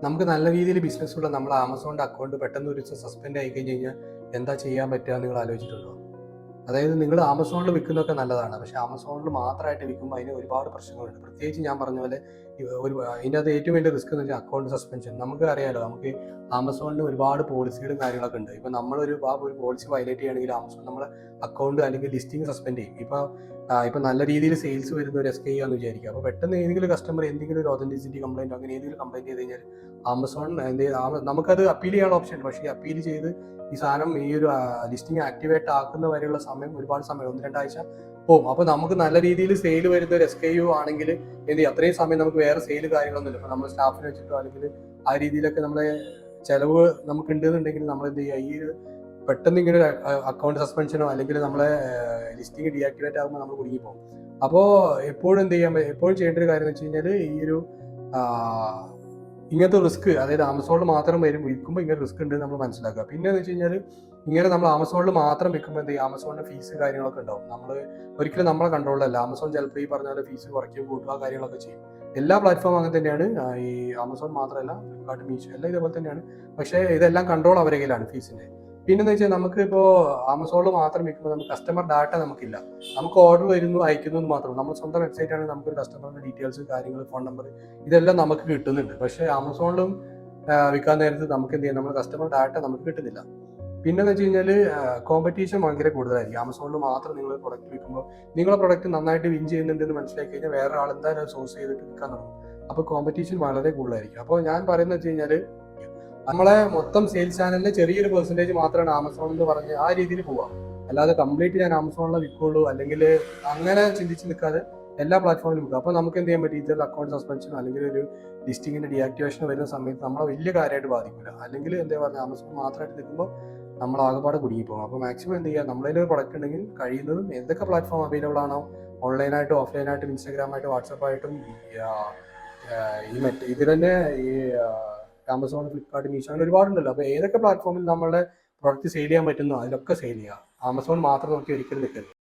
നമുക്ക് നല്ല രീതിയിൽ ബിസിനസ്സുള്ള നമ്മുടെ ആമസോണിൻ്റെ അക്കൗണ്ട് പെട്ടെന്ന് ഒരു ദിവസം സസ്പെൻഡ് ആയി കഴിഞ്ഞ് കഴിഞ്ഞാൽ എന്താ ചെയ്യാൻ പറ്റുക നിങ്ങൾ ആലോചിച്ചിട്ടുണ്ടോ? അതായത് നിങ്ങൾ ആമസോണിൽ വിൽക്കുന്നതൊക്കെ നല്ലതാണ്, പക്ഷേ ആമസോണിൽ മാത്രമായിട്ട് വിൽക്കുമ്പോൾ അതിന് ഒരുപാട് പ്രശ്നങ്ങളുണ്ട്. പ്രത്യേകിച്ച് ഞാൻ പറഞ്ഞ പോലെ ഇതിൻ്റെ അത് ഏറ്റവും വലിയ റിസ്ക് എന്ന് വെച്ചാൽ അക്കൗണ്ട് സസ്പെൻഷൻ. നമുക്ക് അറിയാലോ, നമുക്ക് ആമസോണിന് ഒരുപാട് പോളിസികളും കാര്യങ്ങളൊക്കെ ഉണ്ട്. ഇപ്പോൾ നമ്മളൊരു പോളിസി വയലേറ്റ് ചെയ്യുകയാണെങ്കിൽ ആമസോൺ നമ്മളെ അക്കൗണ്ട് അല്ലെങ്കിൽ ലിസ്റ്റിംഗ് സസ്പെൻഡ് ചെയ്യും. ഇപ്പോൾ നല്ല രീതിയിൽ സെയിൽസ് വരുന്ന ഒരു SKU ആണെന്ന് വിചാരിക്കുക. അപ്പോൾ പെട്ടെന്ന് ഏതെങ്കിലും കസ്റ്റമർ എന്തെങ്കിലും ഒരു ഒതന്റിസിറ്റി കംപ്ലൈൻറ്റ് അങ്ങനെ ഏതെങ്കിലും കംപ്ലൈൻറ്റ് ചെയ്ത് കഴിഞ്ഞാൽ ആമസോൺ നമുക്കത് അപ്പീൽ ചെയ്യാനുള്ള ഓപ്ഷൻ ഉണ്ട്. പക്ഷേ അപ്പീൽ ചെയ്ത് ഈ സാധനം ഈ ഒരു ലിസ്റ്റിംഗ് ആക്ടിവേറ്റ് ആക്കുന്ന വരെയുള്ള സമയം ഒരുപാട് സമയം 1-2 ആഴ്ച പോകും. അപ്പോൾ നമുക്ക് നല്ല രീതിയിൽ സെയിൽ വരുന്ന ഒരു SKU ആണെങ്കിൽ അത്രയും സമയം നമുക്ക് വേറെ സെയിൽ കാര്യങ്ങളൊന്നുമില്ല. ഇപ്പോൾ നമ്മൾ സ്റ്റാഫിനെ വെച്ചിട്ടോ അല്ലെങ്കിൽ ആ രീതിയിലൊക്കെ നമ്മളെ ചിലവ് നമുക്ക് ഉണ്ടെന്നുണ്ടെങ്കിൽ നമ്മൾ എന്ത് ചെയ്യുക, ഈ ഒരു പെട്ടെന്ന് ഇങ്ങനെ ഒരു അക്കൗണ്ട് സസ്പെൻഷനോ അല്ലെങ്കിൽ നമ്മളെ ലിസ്റ്റിംഗ് ഡീആക്ടിവേറ്റ് ആകുമ്പോൾ നമ്മൾ കുടുങ്ങി പോകും. അപ്പോൾ എപ്പോഴും ചെയ്യേണ്ട ഒരു കാര്യം എന്ന് വെച്ച് കഴിഞ്ഞാൽ ഈ ഒരു ഇങ്ങനത്തെ റിസ്ക്, അതായത് ആമസോണിൽ മാത്രം വിൽക്കുമ്പോൾ ഇങ്ങനെ റിസ്ക് ഉണ്ട് നമ്മൾ മനസ്സിലാക്കുക. പിന്നെ എന്ന് വെച്ച് കഴിഞ്ഞാൽ ഇങ്ങനെ നമ്മൾ ആമസോണിൽ മാത്രം വിൽക്കുമ്പോൾ ആമസോണിന്റെ ഫീസ് കാര്യങ്ങളൊക്കെ ഉണ്ടാവും. നമ്മൾ ഒരിക്കലും നമ്മളെ കൺട്രോളിലല്ല. ആമസോൺ ചിലപ്പോൾ ഈ പറഞ്ഞ പോലെ ഫീസ് കുറയ്ക്കുകയും കൂട്ടുക കാര്യങ്ങളൊക്കെ ചെയ്യും. എല്ലാ പ്ലാറ്റ്ഫോമും അങ്ങനെ തന്നെയാണ്. ഈ ആമസോൺ മാത്രമല്ല, ഫ്ലിപ്കാർട്ട്, മീഷോ എല്ലാം ഇതേപോലെ തന്നെയാണ്. പക്ഷേ ഇതെല്ലാം കൺട്രോൾ അവരുടെ കയ്യിലാണ് ഫീസിന്റെ. പിന്നെന്ന് വെച്ചാൽ നമുക്കിപ്പോൾ ആമസോണിൽ മാത്രം വിൽക്കുമ്പോൾ നമുക്ക് കസ്റ്റമർ ഡാറ്റ നമുക്കില്ല. നമുക്ക് ഓർഡർ വരുന്നു അയക്കുന്നു എന്ന് മാത്രം. നമ്മൾ സ്വന്തം വെബ്സൈറ്റ് ആണെങ്കിൽ നമുക്കൊരു കസ്റ്റമറിന്റെ ഡീറ്റെയിൽസ് കാര്യങ്ങൾ ഫോൺ നമ്പർ ഇതെല്ലാം നമുക്ക് കിട്ടുന്നുണ്ട്. പക്ഷേ ആമസോണിലും വിൽക്കാൻ നേരത്ത് നമുക്ക് എന്ത് ചെയ്യാം, നമ്മുടെ കസ്റ്റമർ ഡാറ്റ നമുക്ക് കിട്ടുന്നില്ല. പിന്നെന്ന് വെച്ച് കഴിഞ്ഞാൽ കോമ്പറ്റീഷൻ ഭയങ്കര കൂടുതലായിരിക്കും. ആമസോണിൽ മാത്രം നിങ്ങൾ പ്രൊഡക്റ്റ് വിൽക്കുമ്പോൾ നിങ്ങളുടെ പ്രൊഡക്റ്റ് നന്നായിട്ട് വിൻ ചെയ്യുന്നുണ്ടെന്ന് മനസ്സിലാക്കി കഴിഞ്ഞാൽ വേറെ ആൾ എന്തായാലും സോഴ്സ് ചെയ്തിട്ട് വിൽക്കാൻ തുടങ്ങും. അപ്പോൾ കോമ്പറ്റീഷൻ വളരെ കൂടുതലായിരിക്കും. അപ്പോൾ ഞാൻ പറയുന്നത് വെച്ച് കഴിഞ്ഞാൽ നമ്മളെ മൊത്തം സെയിൽസ് ചാനലിലെ ചെറിയൊരു പെർസെൻറ്റേജ് മാത്രമാണ് ആമസോൺ എന്ന് പറഞ്ഞ് ആ രീതിയിൽ പോവാം. അല്ലാതെ കംപ്ലീറ്റ് ഞാൻ ആമസോണിൽ വിൽക്കുള്ളൂ അല്ലെങ്കിൽ അങ്ങനെ ചിന്തിച്ച് നിൽക്കാതെ എല്ലാ പ്ലാറ്റ്ഫോമിലും വിൽക്കുക. അപ്പോൾ നമുക്ക് എന്ത് ചെയ്യാൻ പറ്റും, ഇതിൽ അക്കൗണ്ട് സസ്പെൻഷനോ അല്ലെങ്കിൽ ഒരു ലിസ്റ്റിങ്ങിന്റെ ഡീആക്ടിവേഷനോ വരുന്ന സമയത്ത് നമ്മളെ വലിയ കാര്യമായിട്ട് ബാധിക്കില്ല. അല്ലെങ്കിൽ എന്താ പറയുക, ആമസോൺ മാത്രമായിട്ട് നിൽക്കുമ്പോൾ നമ്മൾ ആകെപ്പാടെ കുടുങ്ങിപ്പോകും. അപ്പോൾ മാക്സിമം എന്ത് ചെയ്യുക, നമ്മളതിൽ ഒരു പ്രൊഡക്റ്റ് ഉണ്ടെങ്കിൽ കഴിയുന്നതും എന്തൊക്കെ പ്ലാറ്റ്ഫോം അവൈലബിൾ ആണോ, ഓൺലൈനായിട്ടും ഓഫ്ലൈനായിട്ടും ഇൻസ്റ്റാഗ്രാമായിട്ടും വാട്സപ്പായിട്ടും ഇതിൽ തന്നെ ഈ ആമസോൺ, ഫ്ലിപ്കാർട്ട്, മീഷോ അങ്ങനെ ഒരുപാടുണ്ടല്ലോ. അപ്പോൾ ഏതൊക്കെ പ്ലാറ്റ്ഫോമിൽ നമ്മളുടെ പ്രൊഡക്റ്റ് സെയിൽ ചെയ്യാൻ പറ്റുന്നോ അതിലൊക്കെ സെയിൽ ചെയ്യുക. ആമസോൺ മാത്രം നോക്കി ഒരിക്കലും നിൽക്കരുത്.